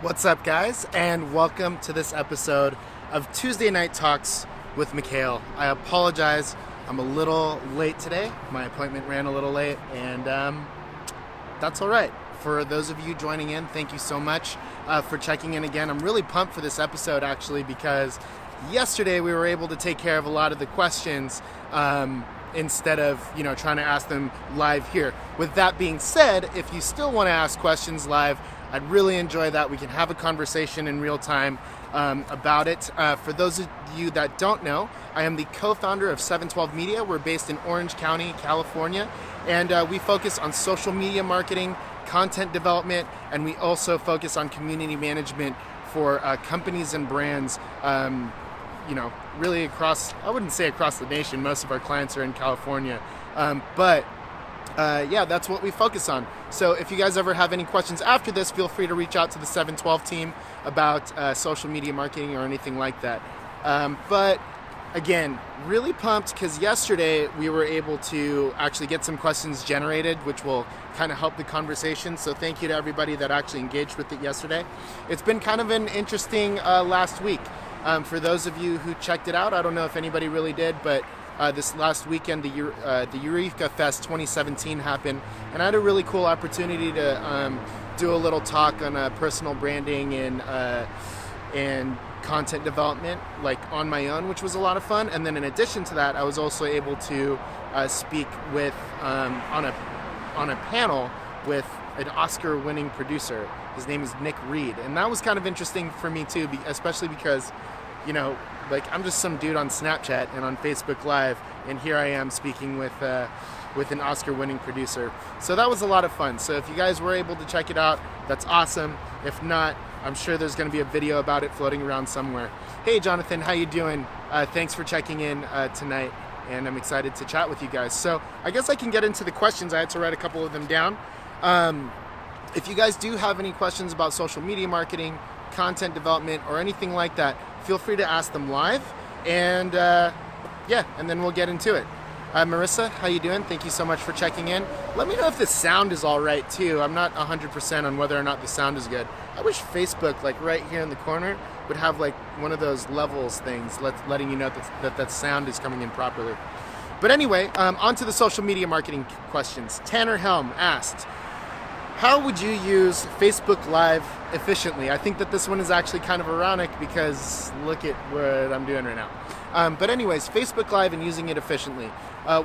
What's up, guys, and welcome to this episode of Tuesday Night Talks with Mikhail. I apologize, I'm a little late today. My appointment ran a little late, and that's all right. For those of you joining in, thank you so much for checking in again. I'm really pumped for this episode, actually, because yesterday we were able to take care of a lot of the questions instead of trying to ask them live here. With that being said, if you still want to ask questions live, I'd really enjoy that. We can have a conversation in real time about it. For those of you that don't know, I am the co-founder of 712 Media. We're based in Orange County, California, and we focus on social media marketing, content development, and we also focus on community management for companies and brands, really across, I wouldn't say across the nation. Most of our clients are in California, but that's what we focus on. So if you guys ever have any questions after this, feel free to reach out to the 712 team about social media marketing or anything like that. But again, really pumped because yesterday we were able to actually get some questions generated, which will kind of help the conversation. So thank you to everybody that actually engaged with it yesterday. It's been kind of an interesting last week. For those of you who checked it out, I don't know if anybody really did, but this last weekend, the Eureka Fest 2017 happened, and I had a really cool opportunity to do a little talk on personal branding and content development, like on my own, which was a lot of fun. And then in addition to that, I was also able to speak with on a panel with an Oscar-winning producer. His name is Nick Reed, and that was kind of interesting for me too, especially because I'm just some dude on Snapchat and on Facebook Live, and here I am speaking with an Oscar-winning producer. So that was a lot of fun. So if you guys were able to check it out, that's awesome. If not, I'm sure there's going to be a video about it floating around somewhere. Hey, Jonathan, how you doing? Thanks for checking in tonight, and I'm excited to chat with you guys. So I guess I can get into the questions. I had to write a couple of them down. If you guys do have any questions about social media marketing, content development, or anything like that, feel free to ask them live, and and then we'll get into it. Marissa, how you doing? Thank you so much for checking in. Let me know if the sound is all right too. I'm not 100% on whether or not the sound is good. I wish Facebook, like right here in the corner, would have like one of those levels things letting you know that sound is coming in properly. But anyway, on to the social media marketing questions. Tanner Helm asked, how would you use Facebook Live efficiently? I think that this one is actually kind of ironic because look at what I'm doing right now. But anyways, Facebook Live and using it efficiently.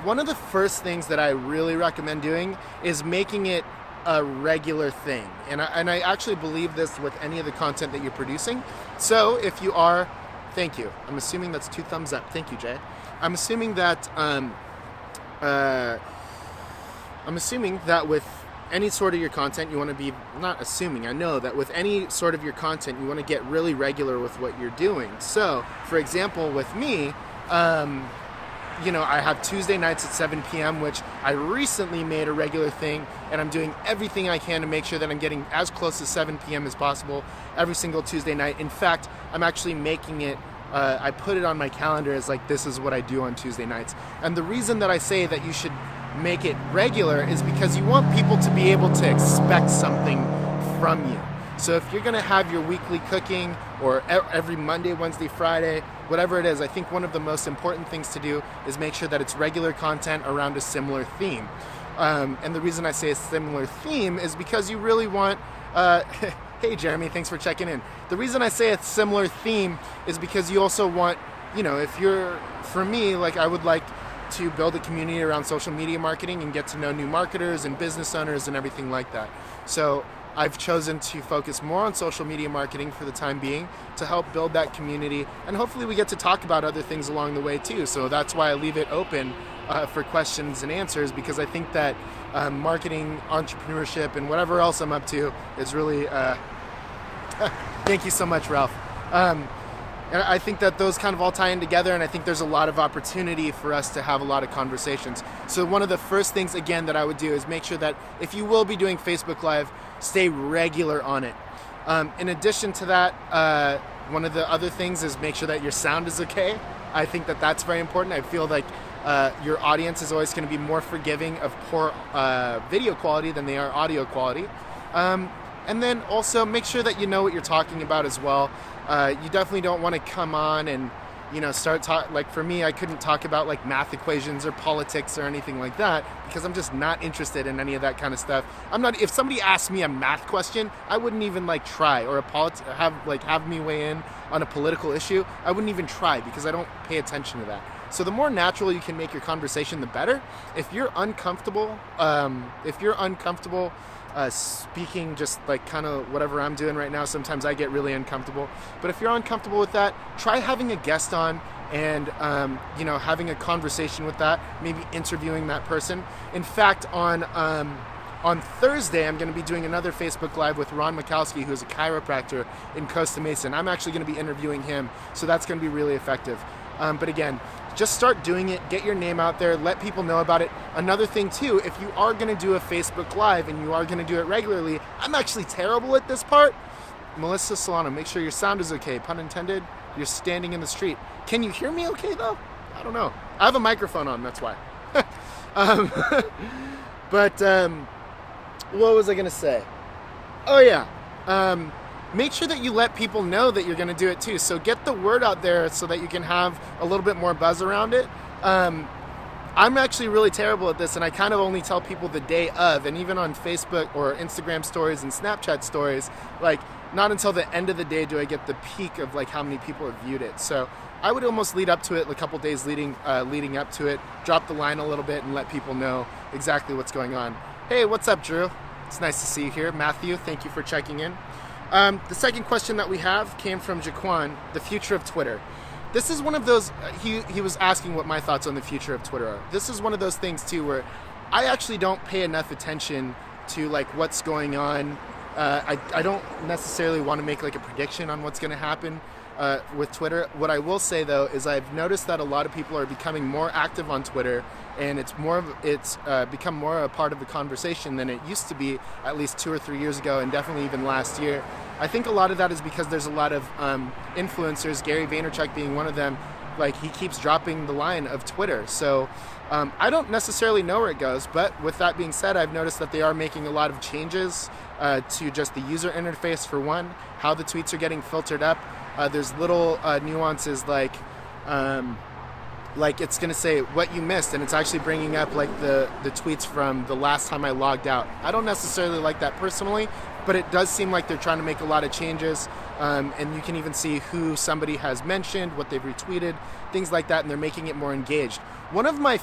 One of the first things that I really recommend doing is making it a regular thing. And I actually believe this with any of the content that you're producing. So if you are, thank you. I'm assuming that's 2 thumbs up. Thank you, Jay. I'm assuming that with any sort of your content, you want to be, not assuming, I know that with any sort of your content, you want to get really regular with what you're doing. So, for example, with me, I have Tuesday nights at 7 p.m., which I recently made a regular thing, and I'm doing everything I can to make sure that I'm getting as close to 7 p.m. as possible every single Tuesday night. In fact, I'm actually making it, I put it on my calendar as like, this is what I do on Tuesday nights. And the reason that I say that you should make it regular is because you want people to be able to expect something from you. So if you're going to have your weekly cooking or every Monday, Wednesday, Friday, whatever it is, I think one of the most important things to do is make sure that it's regular content around a similar theme. And the reason I say a similar theme is because you really want hey Jeremy, thanks for checking in. The reason I say a similar theme is because you also want, for me, like I would like to build a community around social media marketing and get to know new marketers and business owners and everything like that. So I've chosen to focus more on social media marketing for the time being to help build that community, and hopefully we get to talk about other things along the way too. So that's why I leave it open for questions and answers, because I think that marketing, entrepreneurship, and whatever else I'm up to is really thank you so much, Ralph. And I think that those kind of all tie in together, and I think there's a lot of opportunity for us to have a lot of conversations. So one of the first things, again, that I would do is make sure that if you will be doing Facebook Live, stay regular on it. In addition to that, one of the other things is make sure that your sound is okay. I think that that's very important. I feel like your audience is always going to be more forgiving of poor video quality than they are audio quality. And then also make sure that you know what you're talking about as well. You definitely don't want to come on and start like for me, I couldn't talk about like math equations or politics or anything like that because I'm just not interested in any of that kind of stuff. If somebody asked me a math question, I wouldn't even like try, or have me weigh in on a political issue. I wouldn't even try because I don't pay attention to that. So the more natural you can make your conversation, the better. If you're uncomfortable, speaking just like kind of whatever I'm doing right now, sometimes I get really uncomfortable. But if you're uncomfortable with that, try having a guest on and having a conversation with that, maybe interviewing that person. In fact, on Thursday, I'm going to be doing another Facebook Live with Ron Mikowski, who's a chiropractor in Costa Mesa, and I'm actually going to be interviewing him, so that's going to be really effective. But again, just start doing it, get your name out there, let people know about it. Another thing too, if you are going to do a Facebook Live and you are going to do it regularly, I'm actually terrible at this part. Melissa Solano, make sure your sound is okay, pun intended. You're standing in the street. Can you hear me okay though? I don't know. I have a microphone on, that's why. What was I going to say? Oh yeah. Make sure that you let people know that you're going to do it too. So get the word out there so that you can have a little bit more buzz around it. I'm actually really terrible at this, and I kind of only tell people the day of, and even on Facebook or Instagram stories and Snapchat stories, like not until the end of the day do I get the peak of like how many people have viewed it. So I would almost lead up to it, a couple days leading up to it, drop the line a little bit and let people know exactly what's going on. Hey, what's up, Drew? It's nice to see you here. Matthew, thank you for checking in. The second question that we have came from Jaquan, the future of Twitter. This is one of those, he was asking what my thoughts on the future of Twitter are. This is one of those things too where I actually don't pay enough attention to like what's going on. I don't necessarily want to make like a prediction on what's going to happen with Twitter. What I will say though is I've noticed that a lot of people are becoming more active on Twitter, and it's become more a part of the conversation than it used to be at least 2 or 3 years ago, and definitely even last year. I think a lot of that is because there's a lot of influencers, Gary Vaynerchuk being one of them. Like, he keeps dropping the line of Twitter. So I don't necessarily know where it goes, but with that being said, I've noticed that they are making a lot of changes to just the user interface for one, how the tweets are getting filtered up. There's little nuances like it's going to say what you missed, and it's actually bringing up like the tweets from the last time I logged out. I don't necessarily like that personally, but it does seem like they're trying to make a lot of changes, and you can even see who somebody has mentioned, what they've retweeted, things like that, and they're making it more engaged. One of my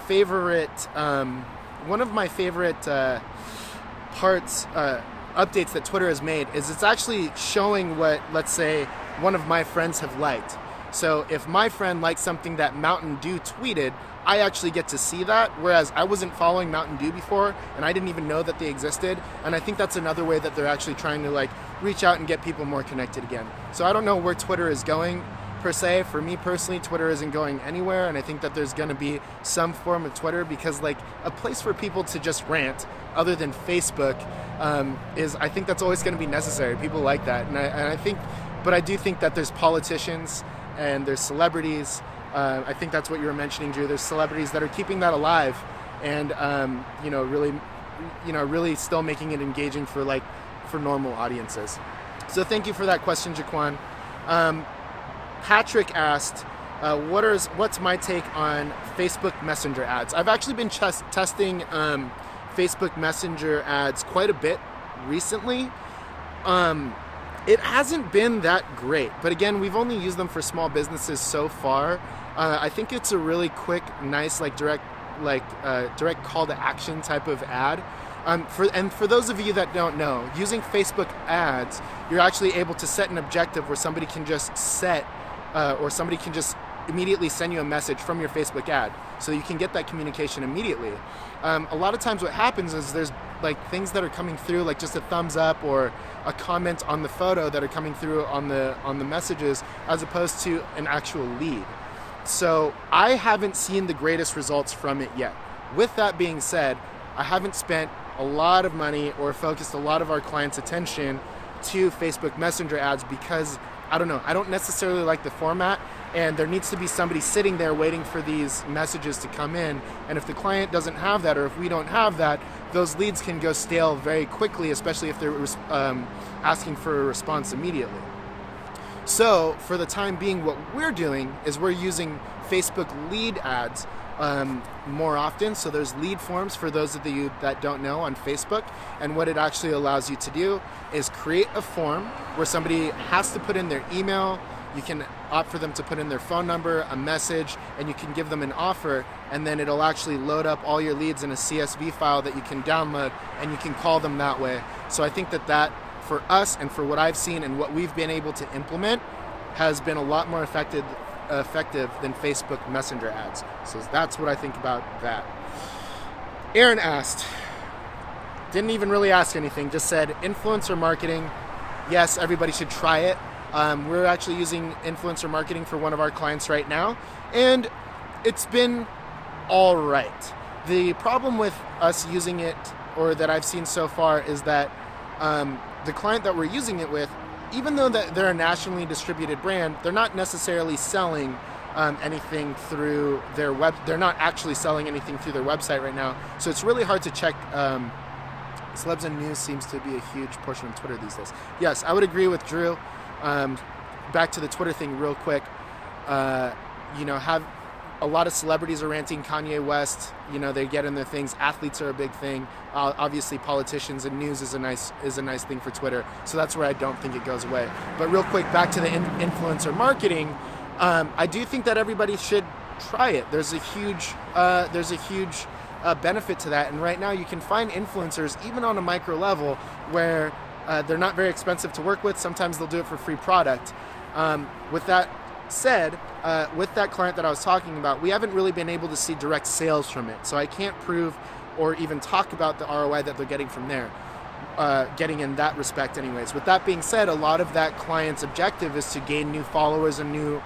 favorite updates that Twitter has made is it's actually showing what, let's say, one of my friends have liked. So if my friend liked something that Mountain Dew tweeted, I actually get to see that, whereas I wasn't following Mountain Dew before, and I didn't even know that they existed. And I think that's another way that they're actually trying to like reach out and get people more connected again. So I don't know where Twitter is going per se. For me personally, Twitter isn't going anywhere, and I think that there's going to be some form of Twitter, because like a place for people to just rant other than Facebook I think that's always going to be necessary. People like that, and I do think that there's politicians and there's celebrities. I think that's what you were mentioning, Drew. There's celebrities that are keeping that alive, and really still making it engaging for normal audiences. So thank you for that question, Jaquan. Patrick asked, what's my take on Facebook Messenger ads? I've actually been testing Facebook Messenger ads quite a bit recently. It hasn't been that great, but again, we've only used them for small businesses so far. I think it's a really quick, nice, direct call to action type of ad. For those of you that don't know, using Facebook ads, you're actually able to set an objective where somebody can just immediately send you a message from your Facebook ad, so you can get that communication immediately. A lot of times what happens is there's things that are coming through, like just a thumbs up or a comment on the photo that are coming through on the messages, as opposed to an actual lead. So I haven't seen the greatest results from it yet. With that being said, I haven't spent a lot of money or focused a lot of our clients' attention to Facebook Messenger ads because, I don't know, I don't necessarily like the format. and there needs to be somebody sitting there waiting for these messages to come in. And if the client doesn't have that, or if we don't have that, those leads can go stale very quickly, especially if they're asking for a response immediately. So for the time being, what we're doing is we're using Facebook lead ads more often. So there's lead forms for those of you that don't know on Facebook, and what it actually allows you to do is create a form where somebody has to put in their email. You can opt for them to put in their phone number, a message, and you can give them an offer, and then it'll actually load up all your leads in a CSV file that you can download, and you can call them that way. So I think that for us and for what I've seen and what we've been able to implement has been a lot more effective than Facebook Messenger ads. So that's what I think about that. Aaron asked, didn't even really ask anything, just said influencer marketing. Yes, everybody should try it. We're actually using influencer marketing for one of our clients right now, and it's been all right. The problem with us using it, or that I've seen so far, is that the client that we're using it with, even though that they're a nationally distributed brand, they're not necessarily selling anything through their web. They're not actually selling anything through their website right now. So it's really hard to check. Celebs and news seems to be a huge portion of Twitter these days. Yes, I would agree with Drew. Back to the Twitter thing real quick. Have a lot of celebrities are ranting. Kanye West, they get in their things. Athletes are a big thing. Obviously, politicians and news is a nice thing for Twitter. So that's where I don't think it goes away. But real quick, back to the influencer marketing. I do think that everybody should try it. There's a huge benefit to that. And right now, you can find influencers even on a micro level where they're not very expensive to work with. Sometimes they'll do it for free product. With that said, with that client that I was talking about, we haven't really been able to see direct sales from it. So I can't prove or even talk about the ROI that they're getting from there, getting in that respect anyways. With that being said, a lot of that client's objective is to gain new followers and new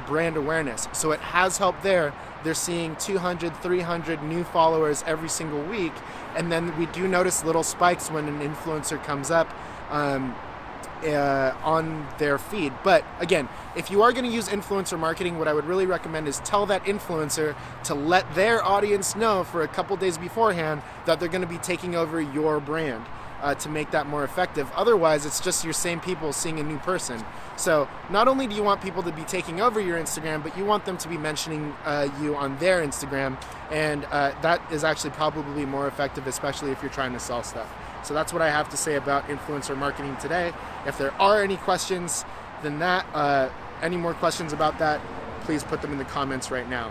brand awareness. So it has helped there. They're seeing 200, 300 new followers every single week. And then we do notice little spikes when an influencer comes up on their feed. But again, if you are going to use influencer marketing, what I would really recommend is tell that influencer to let their audience know for a couple days beforehand that they're going to be taking over your brand to make that more effective. Otherwise, it's just your same people seeing a new person. So not only do you want people to be taking over your Instagram, but you want them to be mentioning you on their Instagram. And that is actually probably more effective, especially if you're trying to sell stuff. So that's what I have to say about influencer marketing today. If there are any questions, then any more questions about that, please put them in the comments right now.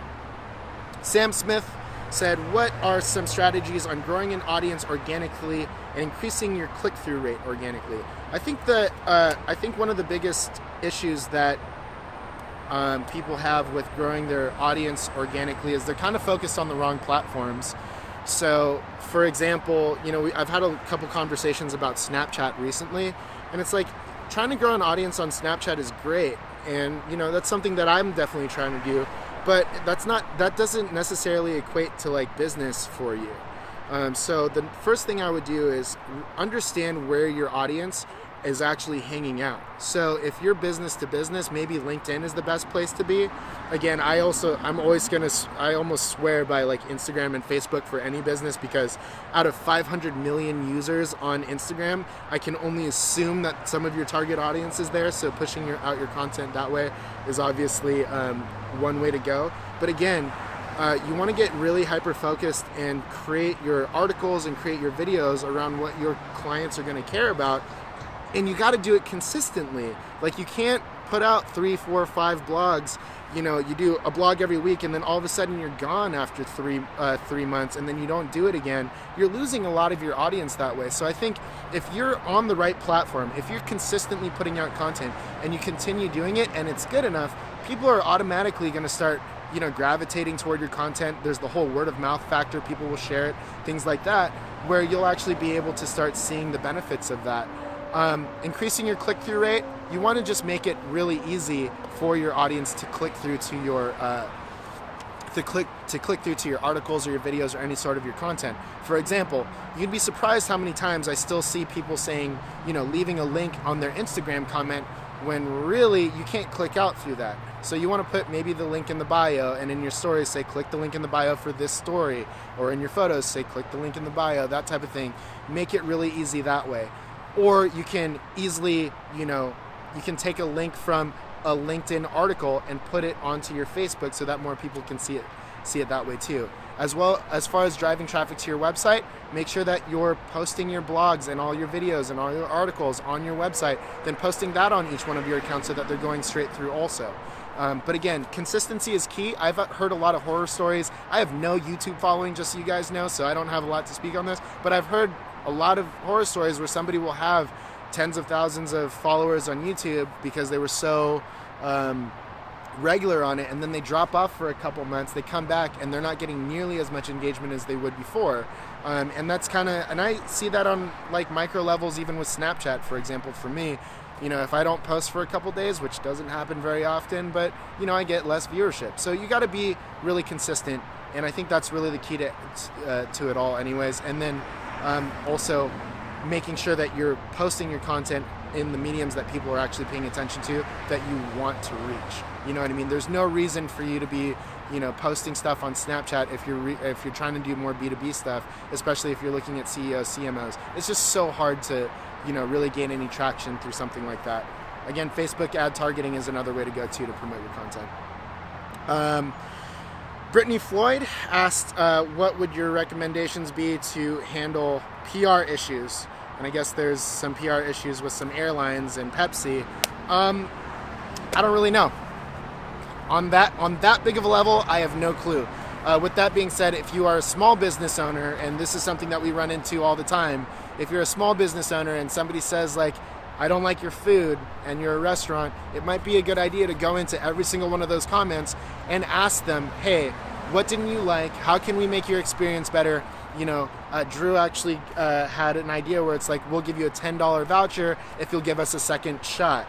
Sam Smith said, what are some strategies on growing an audience organically and increasing your click-through rate organically? I think one of the biggest issues that people have with growing their audience organically is they're kind of focused on the wrong platforms. So, for example, I've had a couple conversations about Snapchat recently, and it's like trying to grow an audience on Snapchat is great, and that's something that I'm definitely trying to do, but that doesn't necessarily equate to like business for you. So the first thing I would do is understand where your audience is actually hanging out. So if you're business to business, maybe LinkedIn is the best place to be. Again, I almost swear by like Instagram and Facebook for any business, because out of 500 million users on Instagram, I can only assume that some of your target audience is there. So pushing out your content that way is obviously one way to go. But again, you want to get really hyper-focused and create your articles and create your videos around what your clients are going to care about. And you got to do it consistently. Like, you can't put out 3, 4, 5 blogs. You do a blog every week, and then all of a sudden you're gone after 3 months, and then you don't do it again. You're losing a lot of your audience that way. So I think if you're on the right platform, if you're consistently putting out content and you continue doing it and it's good enough, people are automatically going to start gravitating toward your content. There's the whole word of mouth factor. People will share it, things like that, where you'll actually be able to start seeing the benefits of that. Increasing your click-through rate, you want to just make it really easy for your audience to click through to your click through to your articles or your videos or any sort of your content. For example, you'd be surprised how many times I still see people saying, leaving a link on their Instagram comment when really you can't click out through that. So you want to put maybe the link in the bio, and in your stories say click the link in the bio for this story, or in your photos say click the link in the bio, that type of thing. Make it really easy that way. Or you can easily, you can take a link from a LinkedIn article and put it onto your Facebook so that more people can see it that way too. As well, as far as driving traffic to your website, make sure that you're posting your blogs and all your videos and all your articles on your website, then posting that on each one of your accounts so that they're going straight through also. But again, consistency is key. I've heard a lot of horror stories. I have no YouTube following, just so you guys know, so I don't have a lot to speak on this, but I've heard a lot of horror stories where somebody will have tens of thousands of followers on YouTube because they were so regular on it, and then they drop off for a couple months, they come back and they're not getting nearly as much engagement as they would before. And that's kind of, and I see that on like micro levels, even with Snapchat, for example. For me, if I don't post for a couple days, which doesn't happen very often, but I get less viewership. So you got to be really consistent, and I think that's really the key to it all anyways. And then also making sure that you're posting your content in the mediums that people are actually paying attention to, that you want to reach. You know what I mean? There's no reason for you to be, posting stuff on Snapchat if you're trying to do more B2B stuff, especially if you're looking at CEOs, CMOs. It's just so hard to, really gain any traction through something like that. Again, Facebook ad targeting is another way to go to promote your content. Brittany Floyd asked, what would your recommendations be to handle PR issues? And I guess there's some PR issues with some airlines and Pepsi. I don't really know. On that big of a level, I have no clue. With that being said, if you are a small business owner, and this is something that we run into all the time, if you're a small business owner and somebody says like, I don't like your food, and you're a restaurant, it might be a good idea to go into every single one of those comments and ask them, hey, what didn't you like? How can we make your experience better? Drew actually had an idea where it's like, we'll give you a $10 voucher if you'll give us a second shot.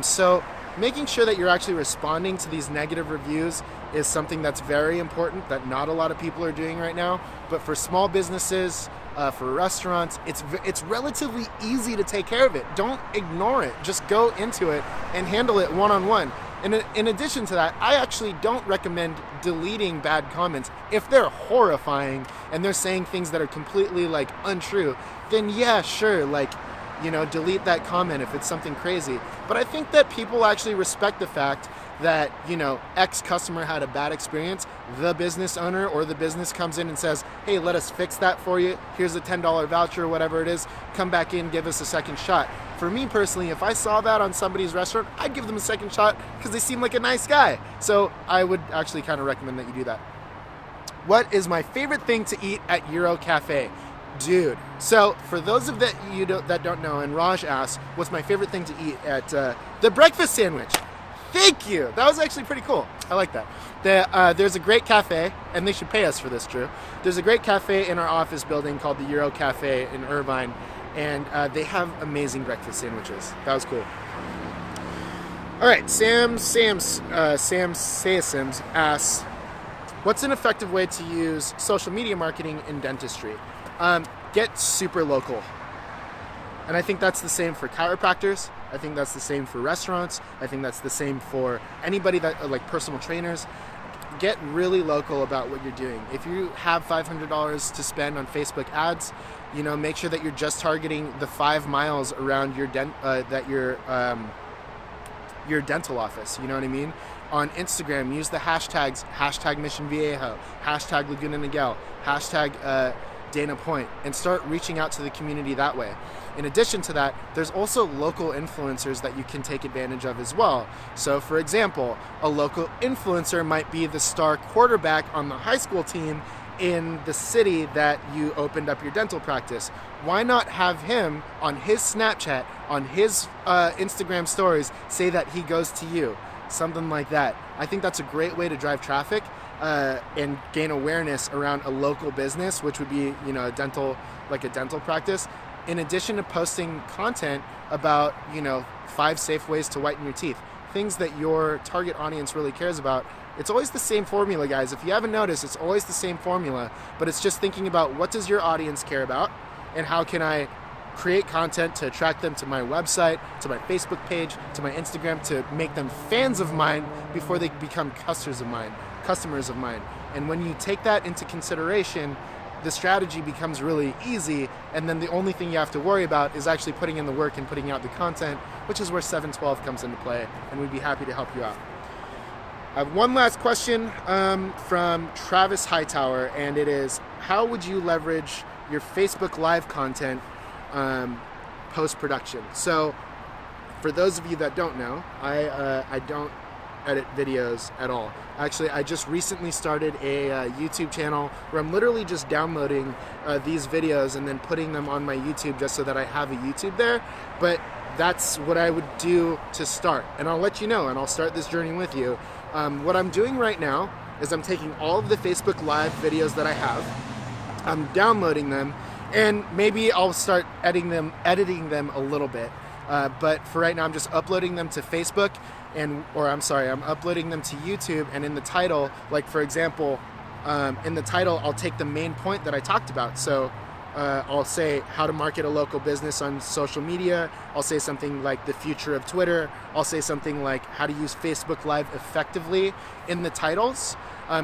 So making sure that you're actually responding to these negative reviews is something that's very important that not a lot of people are doing right now. But for small businesses, for restaurants, it's relatively easy to take care of it. Don't ignore it. Just go into it and handle it one-on-one. And in addition to that, I actually don't recommend deleting bad comments. If they're horrifying and they're saying things that are completely like untrue, then yeah, sure, delete that comment if it's something crazy. But I think that people actually respect the fact that, X customer had a bad experience. The business owner or the business comes in and says, hey, let us fix that for you. Here's a $10 voucher or whatever it is. Come back in, give us a second shot. For me personally, if I saw that on somebody's restaurant, I'd give them a second shot because they seem like a nice guy. So I would actually kind of recommend that you do that. What is my favorite thing to eat at Euro Caffe? Dude, so for those of you that don't know, and Raj asked, what's my favorite thing to eat at the breakfast sandwich? Thank you. That was actually pretty cool. I like that. There's a great cafe, and they should pay us for this, Drew. There's a great cafe in our office building called the Euro Caffe in Irvine, and they have amazing breakfast sandwiches. That was cool. All right, Sam Sayasims asks, what's an effective way to use social media marketing in dentistry? Get super local. And I think that's the same for chiropractors. I think that's the same for restaurants. I think that's the same for anybody that like personal trainers. Get really local about what you're doing. If you have $500 to spend on Facebook ads, make sure that you're just targeting the 5 miles around your your dental office. You know what I mean? On Instagram, use the hashtags, #MissionViejo, #Laguna Niguel, Dana Point, and start reaching out to the community that way. In addition to that, there's also local influencers that you can take advantage of as well. So for example, a local influencer might be the star quarterback on the high school team in the city that you opened up your dental practice. Why not have him on his Snapchat, on his Instagram stories, say that he goes to you? Something like that. I think that's a great way to drive traffic and gain awareness around a local business, which would be, a dental practice. In addition to posting content about, 5 safe ways to whiten your teeth, things that your target audience really cares about. It's always the same formula, guys. If you haven't noticed, it's always the same formula, but it's just thinking about what does your audience care about and how can I create content to attract them to my website, to my Facebook page, to my Instagram, to make them fans of mine before they become customers of mine. And when you take that into consideration, the strategy becomes really easy, and then the only thing you have to worry about is actually putting in the work and putting out the content, which is where 712 comes into play, and we'd be happy to help you out. I have one last question from Travis Hightower, and it is, how would you leverage your Facebook Live content post-production? So for those of you that don't know, I don't edit videos at all. Actually, I just recently started a YouTube channel where I'm literally just downloading these videos and then putting them on my YouTube just so that I have a YouTube there. But that's what I would do to start. And I'll let you know, and I'll start this journey with you. What I'm doing right now is I'm taking all of the Facebook Live videos that I have, I'm downloading them, and maybe I'll start editing them a little bit. But for right now, I'm just uploading them to Facebook, I'm uploading them to YouTube, and in the title, like for example, in the title, I'll take the main point that I talked about. So I'll say how to market a local business on social media. I'll say something like the future of Twitter. I'll say something like how to use Facebook Live effectively in the titles,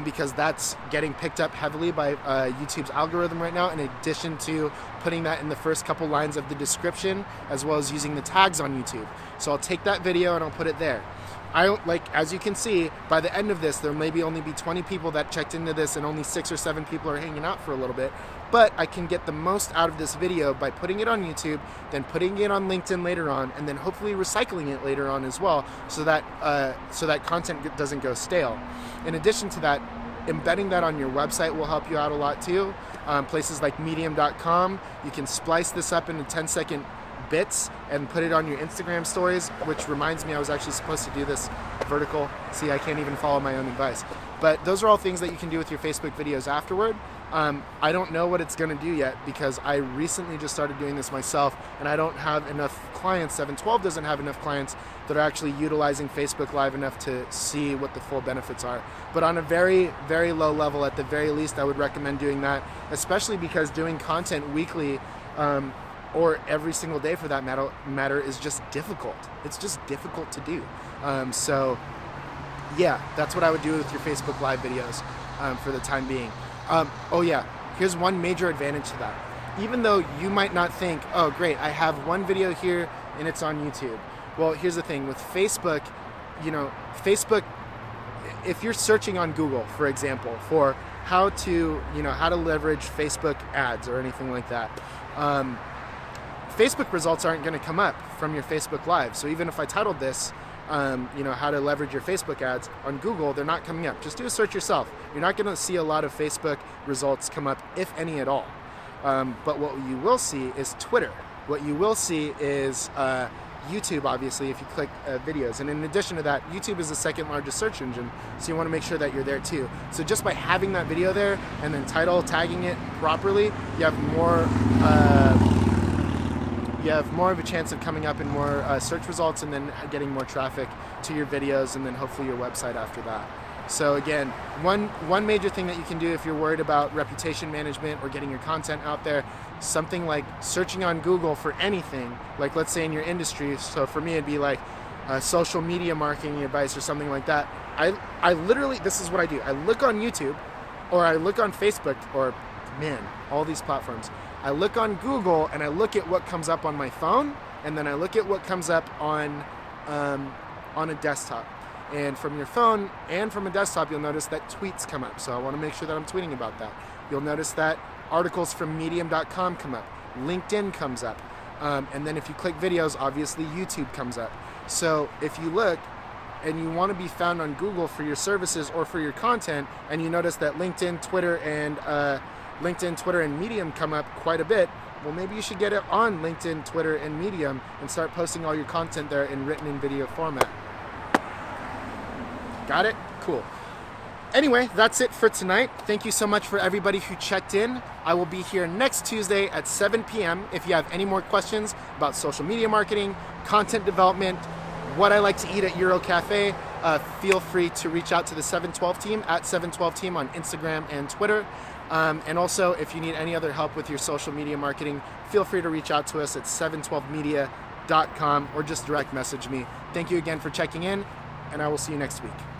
because that's getting picked up heavily by YouTube's algorithm right now, in addition to putting that in the first couple lines of the description, as well as using the tags on YouTube. So I'll take that video and I'll put it there. As you can see, by the end of this, there maybe only be 20 people that checked into this, and only 6 or 7 people are hanging out for a little bit. But I can get the most out of this video by putting it on YouTube, then putting it on LinkedIn later on, and then hopefully recycling it later on as well, so that content doesn't go stale. In addition to that, embedding that on your website will help you out a lot too. Places like medium.com, you can splice this up into 10-second bits and put it on your Instagram stories, which reminds me I was actually supposed to do this vertical. See, I can't even follow my own advice. But those are all things that you can do with your Facebook videos afterward. I don't know what it's going to do yet, because I recently just started doing this myself, and I don't have enough clients. 712 doesn't have enough clients that are actually utilizing Facebook Live enough to see what the full benefits are. But on a very, very low level, at the very least, I would recommend doing that, especially because doing content weekly or every single day for that matter is just difficult. It's just difficult to do. So yeah, that's what I would do with your Facebook Live videos for the time being. Oh yeah, here's one major advantage to that. Even though you might not think, oh great, I have one video here and it's on YouTube. Well, here's the thing with Facebook, Facebook, if you're searching on Google, for example, for how to leverage Facebook ads or anything like that, Facebook results aren't going to come up from your Facebook Live. So even if I titled this, how to leverage your Facebook ads on Google, they're not coming up. Just do a search yourself. You're not going to see a lot of Facebook results come up, if any at all. But what you will see is Twitter. What you will see is YouTube, obviously, if you click videos. And in addition to that, YouTube is the second largest search engine, so you want to make sure that you're there too. So just by having that video there and then tagging it properly, you have more of a chance of coming up in more search results, and then getting more traffic to your videos, and then hopefully your website after that. So again, one major thing that you can do if you're worried about reputation management or getting your content out there, something like searching on Google for anything, like let's say in your industry. So for me, it'd be like social media marketing advice or something like that. I literally, this is what I do. I look on YouTube, or I look on Facebook, or all these platforms. I look on Google and I look at what comes up on my phone, and then I look at what comes up on a desktop. And from your phone and from a desktop, you'll notice that tweets come up. So I want to make sure that I'm tweeting about that. You'll notice that articles from medium.com come up. LinkedIn comes up. And then if you click videos, obviously YouTube comes up. So if you look and you want to be found on Google for your services or for your content, and you notice that LinkedIn, Twitter, and Medium come up quite a bit, well, maybe you should get it on LinkedIn, Twitter, and Medium and start posting all your content there in written and video format. Got it? Cool. Anyway, that's it for tonight. Thank you so much for everybody who checked in. I will be here next Tuesday at 7 p.m. If you have any more questions about social media marketing, content development, what I like to eat at Euro Cafe, feel free to reach out to the 712 team at 712 team on Instagram and Twitter. And also, if you need any other help with your social media marketing, feel free to reach out to us at 712media.com or just direct message me. Thank you again for checking in, and I will see you next week.